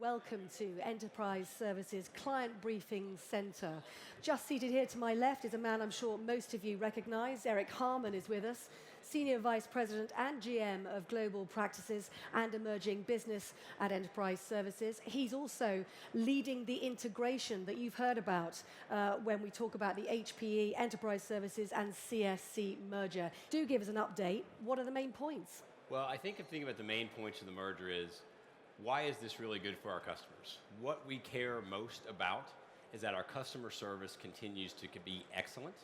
Welcome to Enterprise Services Client Briefing Center. Just seated here to my left is a man I'm sure most of you recognize. Harmon is with us, Senior Vice President and GM of Global Practices and Emerging Business at Services. He's also leading the integration that you've heard about when we talk about the HPE Enterprise Services and CSC merger. Do give us an update. What are the main points? Well, I think if thinking about the main points of the merger is, why is this really good for our customers? What we care most about is that our customer service continues to be excellent,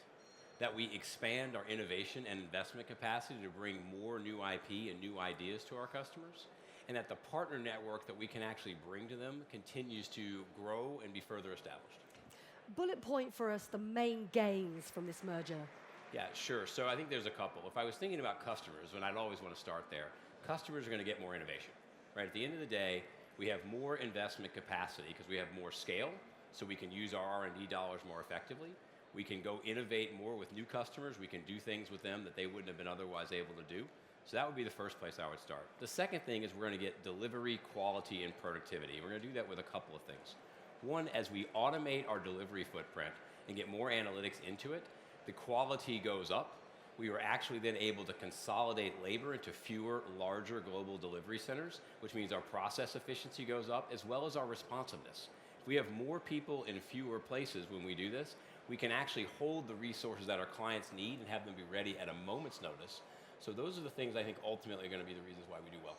that we expand our innovation and investment capacity to bring more new IP and new ideas to our customers, and that the partner network that we can actually bring to them continues to grow and be further established. Bullet point for us the main gains from this merger. Yeah, sure. So I think there's a couple. If I was thinking about customers, and I'd always want to start there, customers are going to get more innovation. Right, at the end of the day, we have more investment capacity because we have more scale, so we can use our R&D dollars more effectively. We can go innovate more with new customers. We can do things with them that they wouldn't have been otherwise able to do. So that would be the first place I would start. The second thing is we're going to get delivery, quality, and productivity. We're going to do that with a couple of things. One, as we automate our delivery footprint and get more analytics into it, the quality goes up. We were actually then able to consolidate labor into fewer, larger global delivery centers, which means our process efficiency goes up, as well as our responsiveness. If we have more people in fewer places when we do this, we can actually hold the resources that our clients need and have them be ready at a moment's notice. So those are the things I think ultimately are going to be the reasons why we do well.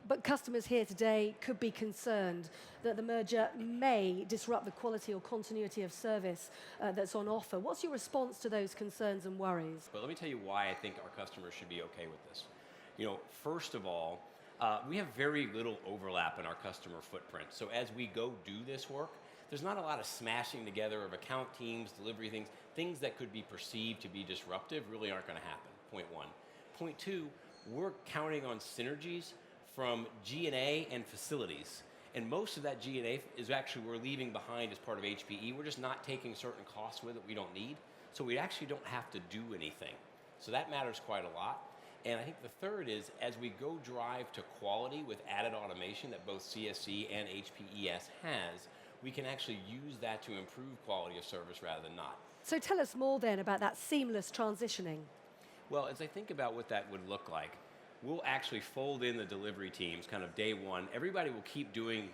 But customers here today could be concerned that the merger may disrupt the quality or continuity of service that's on offer. What's your response to those concerns and worries? But let me tell you why I think our customers should be okay with this. First of all, we have very little overlap in our customer footprint. So as we go do this work, there's not a lot of smashing together of account teams, delivery things that could be perceived to be disruptive really aren't going to happen, point one. Point two, we're counting on synergies from G&A and facilities. And most of that G&A is actually we're leaving behind as part of HPE. We're just not taking certain costs with it we don't need. So we actually don't have to do anything. So that matters quite a lot. And I think the third is, as we go drive to quality with added automation that both CSC and HPES has, we can actually use that to improve quality of service rather than not. So tell us more then about that seamless transitioning. Well, as I think about what that would look like, we'll actually fold in the delivery teams kind of day one. Everybody will keep doing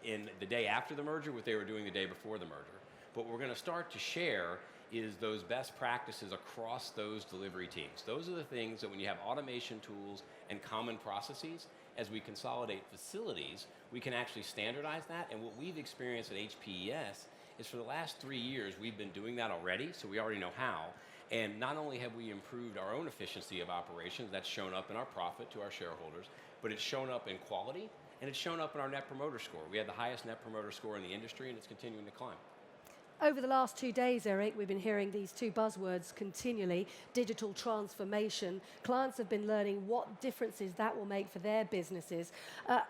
in the day after the merger what they were doing the day before the merger. But what we're going to start to share is those best practices across those delivery teams. Those are the things that when you have automation tools and common processes, as we consolidate facilities, we can actually standardize that. And what we've experienced at HPES is for the last 3 years, we've been doing that already, so we already know how. And not only have we improved our own efficiency of operations, that's shown up in our profit to our shareholders, but it's shown up in quality, and it's shown up in our Net Promoter Score. We had the highest Net Promoter Score in the industry, and it's continuing to climb. Over the last 2 days, Eric, we've been hearing these two buzzwords continually, digital transformation. Clients have been learning what differences that will make for their businesses.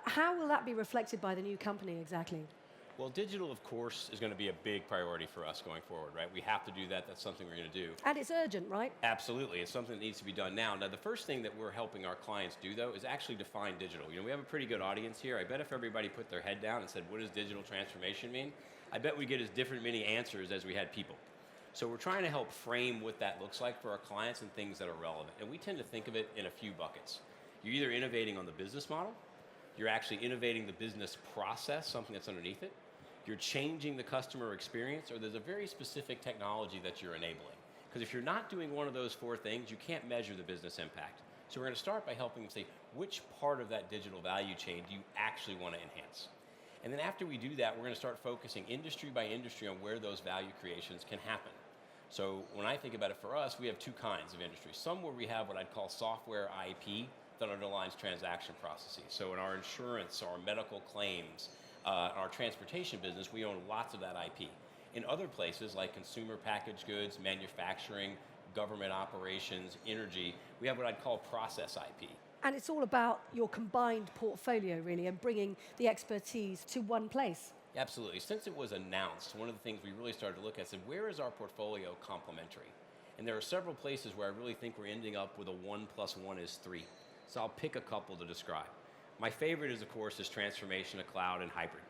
How will that be reflected by the new company exactly? Well, digital, of course, is going to be a big priority for us going forward, right? We have to do that. That's something we're going to do. And it's urgent, right? Absolutely. It's something that needs to be done now. Now, the first thing that we're helping our clients do, though, is actually define digital. We have a pretty good audience here. I bet if everybody put their head down and said, what does digital transformation mean? I bet we get as different many answers as we had people. So we're trying to help frame what that looks like for our clients and things that are relevant. And we tend to think of it in a few buckets. You're either innovating on the business model, you're actually innovating the business process, something that's underneath it, you're changing the customer experience, or there's a very specific technology that you're enabling. Because if you're not doing one of those 4 things, you can't measure the business impact. So we're going to start by helping them say, which part of that digital value chain do you actually want to enhance? And then after we do that, we're going to start focusing industry by industry on where those value creations can happen. So when I think about it for us, we have 2 kinds of industries. Some where we have what I'd call software IP that underlines transaction processes. So in our insurance, our medical claims, our transportation business, we own lots of that IP. In other places like consumer packaged goods, manufacturing, government operations, energy, we have what I'd call process IP. And it's all about your combined portfolio, really, and bringing the expertise to one place. Absolutely. Since it was announced, one of the things we really started to look at is where is our portfolio complementary? And there are several places where I really think we're ending up with a 1 + 1 is 3. So I'll pick a couple to describe. My favorite is, of course, this transformation to cloud and hybrid.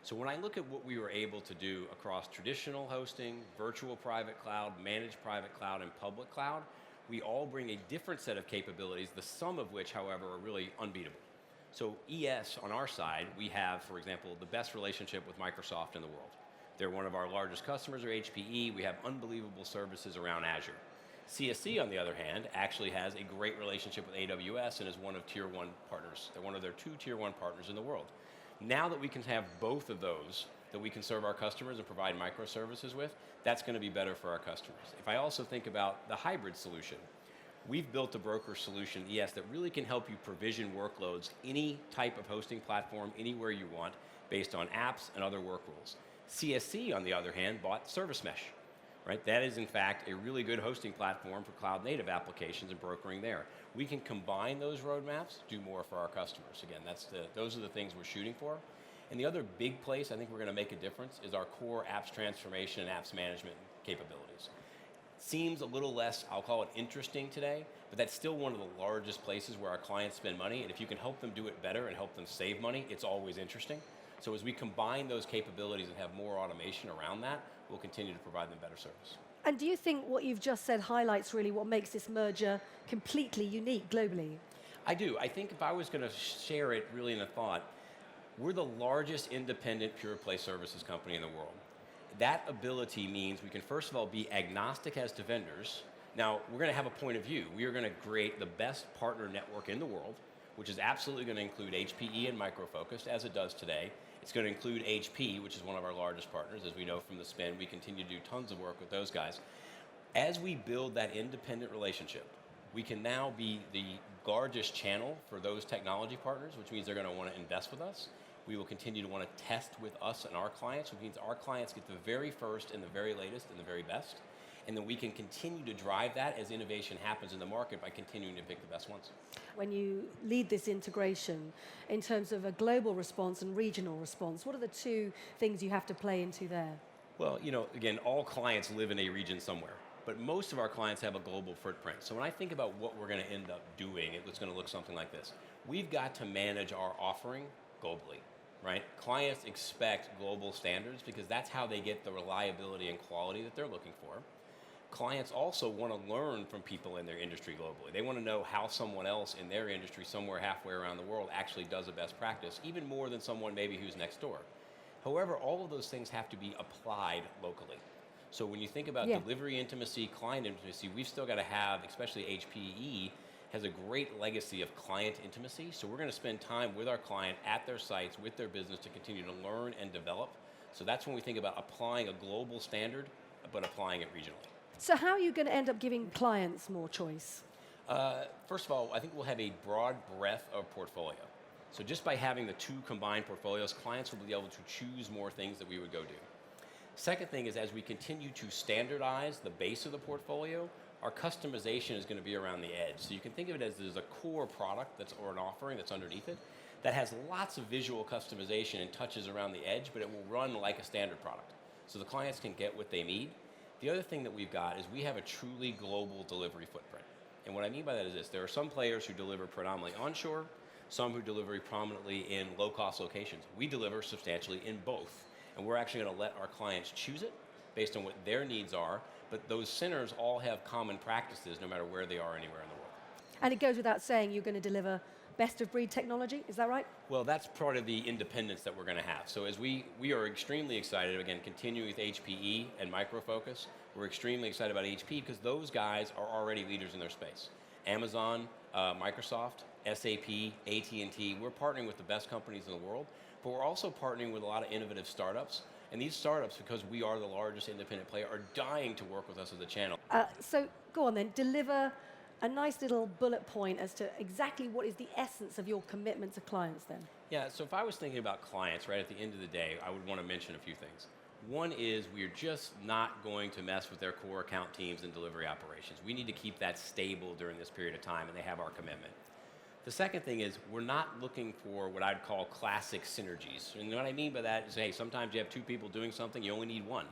So when I look at what we were able to do across traditional hosting, virtual private cloud, managed private cloud, and public cloud, we all bring a different set of capabilities, the sum of which, however, are really unbeatable. So ES, on our side, we have, for example, the best relationship with Microsoft in the world. They're one of our largest customers, or HPE. We have unbelievable services around Azure. CSC, on the other hand, actually has a great relationship with AWS and is one of tier one partners. They're one of their 2 tier one partners in the world. Now that we can have both of those, that we can serve our customers and provide microservices with, that's going to be better for our customers. If I also think about the hybrid solution, we've built a broker solution, ES, that really can help you provision workloads, any type of hosting platform, anywhere you want, based on apps and other work rules. CSC, on the other hand, bought Service Mesh. Right? That is, in fact, a really good hosting platform for cloud-native applications and brokering there. We can combine those roadmaps, do more for our customers. Again, those are the things we're shooting for. And the other big place I think we're going to make a difference is our core apps transformation and apps management capabilities. Seems a little less, I'll call it interesting today, but that's still one of the largest places where our clients spend money, and if you can help them do it better and help them save money, it's always interesting. So as we combine those capabilities and have more automation around that, we'll continue to provide them better service. And do you think what you've just said highlights really what makes this merger completely unique globally? I do. I think if I was going to share it really in a thought, we're the largest independent pure play services company in the world. That ability means we can first of all be agnostic as to vendors. Now, we're going to have a point of view. We are going to create the best partner network in the world, which is absolutely going to include HPE and Micro Focus, as it does today. It's going to include HP, which is one of our largest partners. As we know from the spin, we continue to do tons of work with those guys. As we build that independent relationship, we can now be the largest channel for those technology partners, which means they're going to want to invest with us. We will continue to want to test with us and our clients, which means our clients get the very first and the very latest and the very best. And then we can continue to drive that as innovation happens in the market by continuing to pick the best ones. When you lead this integration in terms of a global response and regional response, what are the 2 things you have to play into there? Well, again, all clients live in a region somewhere, but most of our clients have a global footprint. So when I think about what we're going to end up doing, it's going to look something like this. We've got to manage our offering globally, right? Clients expect global standards because that's how they get the reliability and quality that they're looking for. Clients also want to learn from people in their industry globally. They want to know how someone else in their industry somewhere halfway around the world actually does a best practice, even more than someone maybe who's next door. However, all of those things have to be applied locally. So when you think about delivery intimacy, client intimacy, we've still got to have, especially HPE, has a great legacy of client intimacy. So we're going to spend time with our client at their sites, with their business to continue to learn and develop. So that's when we think about applying a global standard, but applying it regionally. So how are you going to end up giving clients more choice? First of all, I think we'll have a broad breadth of portfolio. So just by having the 2 combined portfolios, clients will be able to choose more things that we would go do. Second thing is as we continue to standardize the base of the portfolio, our customization is going to be around the edge. So you can think of it as there's a core product or an offering that's underneath it that has lots of visual customization and touches around the edge, but it will run like a standard product. So the clients can get what they need. The other thing that we've got is we have a truly global delivery footprint. And what I mean by that is this. There are some players who deliver predominantly onshore, some who deliver prominently in low-cost locations. We deliver substantially in both. And we're actually going to let our clients choose it based on what their needs are. But those centers all have common practices no matter where they are anywhere in the world. And it goes without saying you're going to deliver best-of-breed technology, is that right? Well, that's part of the independence that we're going to have. So as we are extremely excited, again, continuing with HPE and Micro Focus, we're extremely excited about HP because those guys are already leaders in their space. Amazon, Microsoft, SAP, AT&T, we're partnering with the best companies in the world, but we're also partnering with a lot of innovative startups. And these startups, because we are the largest independent player, are dying to work with us as a channel. So go on then, deliver a nice little bullet point as to exactly what is the essence of your commitment to clients then. Yeah, so if I was thinking about clients, right, at the end of the day, I would want to mention a few things. One is we're just not going to mess with their core account teams and delivery operations. We need to keep that stable during this period of time, and they have our commitment. The second thing is we're not looking for what I'd call classic synergies. And what I mean by that is, hey, sometimes you have 2 people doing something, you only need 1.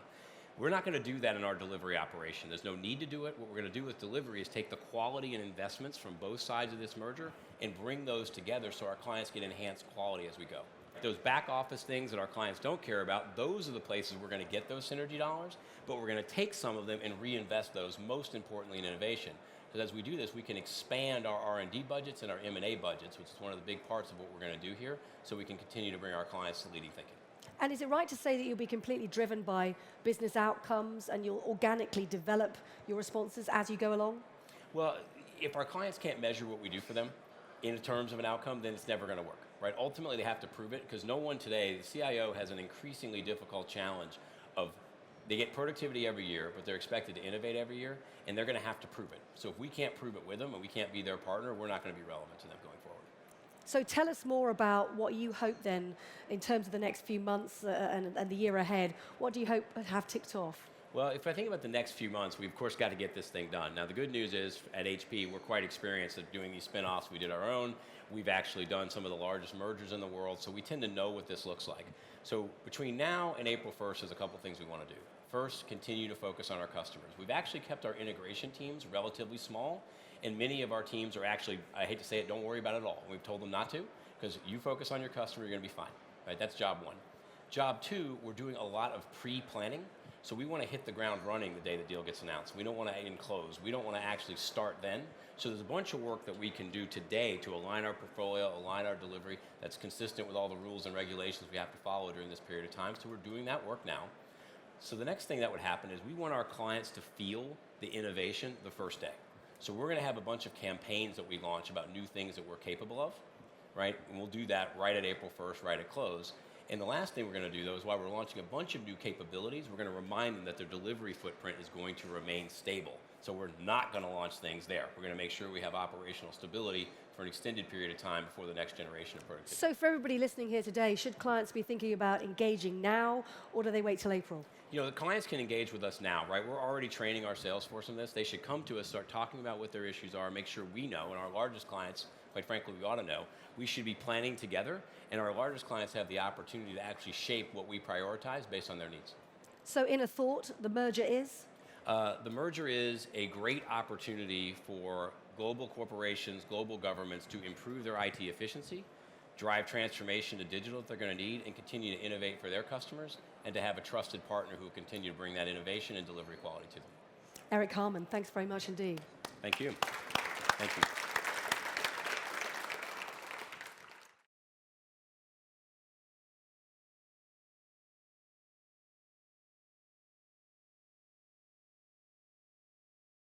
We're not going to do that in our delivery operation. There's no need to do it. What we're going to do with delivery is take the quality and investments from both sides of this merger and bring those together so our clients get enhanced quality as we go. Those back office things that our clients don't care about, those are the places we're going to get those synergy dollars, but we're going to take some of them and reinvest those, most importantly in innovation. Because as we do this, we can expand our R&D budgets and our M&A budgets, which is one of the big parts of what we're going to do here, so we can continue to bring our clients to leading thinking. And is it right to say that you'll be completely driven by business outcomes and you'll organically develop your responses as you go along? Well, if our clients can't measure what we do for them in terms of an outcome, then it's never going to work, right? Ultimately, they have to prove it, because no one today, the CIO has an increasingly difficult challenge of they get productivity every year, but they're expected to innovate every year, and they're going to have to prove it. So if we can't prove it with them and we can't be their partner, we're not going to be relevant to them going forward. So tell us more about what you hope then, in terms of the next few months and the year ahead. What do you hope to have ticked off? Well, if I think about the next few months, we've of course got to get this thing done. Now the good news is at HP, we're quite experienced at doing these spin-offs. We did our own. We've actually done some of the largest mergers in the world, so we tend to know what this looks like. So between now and April 1st, there's a couple things we want to do. First, continue to focus on our customers. We've actually kept our integration teams relatively small, and many of our teams are actually, I hate to say it, don't worry about it at all. We've told them not to, because you focus on your customer, you're going to be fine. Right? That's job one. Job two, we're doing a lot of pre-planning. So we want to hit the ground running the day the deal gets announced. We don't want to close. We don't want to actually start then. So there's a bunch of work that we can do today to align our portfolio, align our delivery, that's consistent with all the rules and regulations we have to follow during this period of time. So we're doing that work now. So the next thing that would happen is we want our clients to feel the innovation the first day. So we're going to have a bunch of campaigns that we launch about new things that we're capable of, right? And we'll do that right at April 1st, right at close. And the last thing we're going to do, though, is while we're launching a bunch of new capabilities, we're going to remind them that their delivery footprint is going to remain stable. So we're not going to launch things there. We're going to make sure we have operational stability for an extended period of time before the next generation of productivity. So for everybody listening here today, should clients be thinking about engaging now, or do they wait till April? You know, the clients can engage with us now, right? We're already training our sales force on this. They should come to us, start talking about what their issues are, make sure we know, and our largest clients, quite frankly, we ought to know. We should be planning together, and our largest clients have the opportunity to actually shape what we prioritize based on their needs. So in a thought, the merger is? The merger is a great opportunity for global corporations, global governments to improve their IT efficiency, drive transformation to digital that they're going to need, and continue to innovate for their customers, and to have a trusted partner who will continue to bring that innovation and delivery quality to them. Eric Harmon, thanks very much indeed. Thank you. Thank you.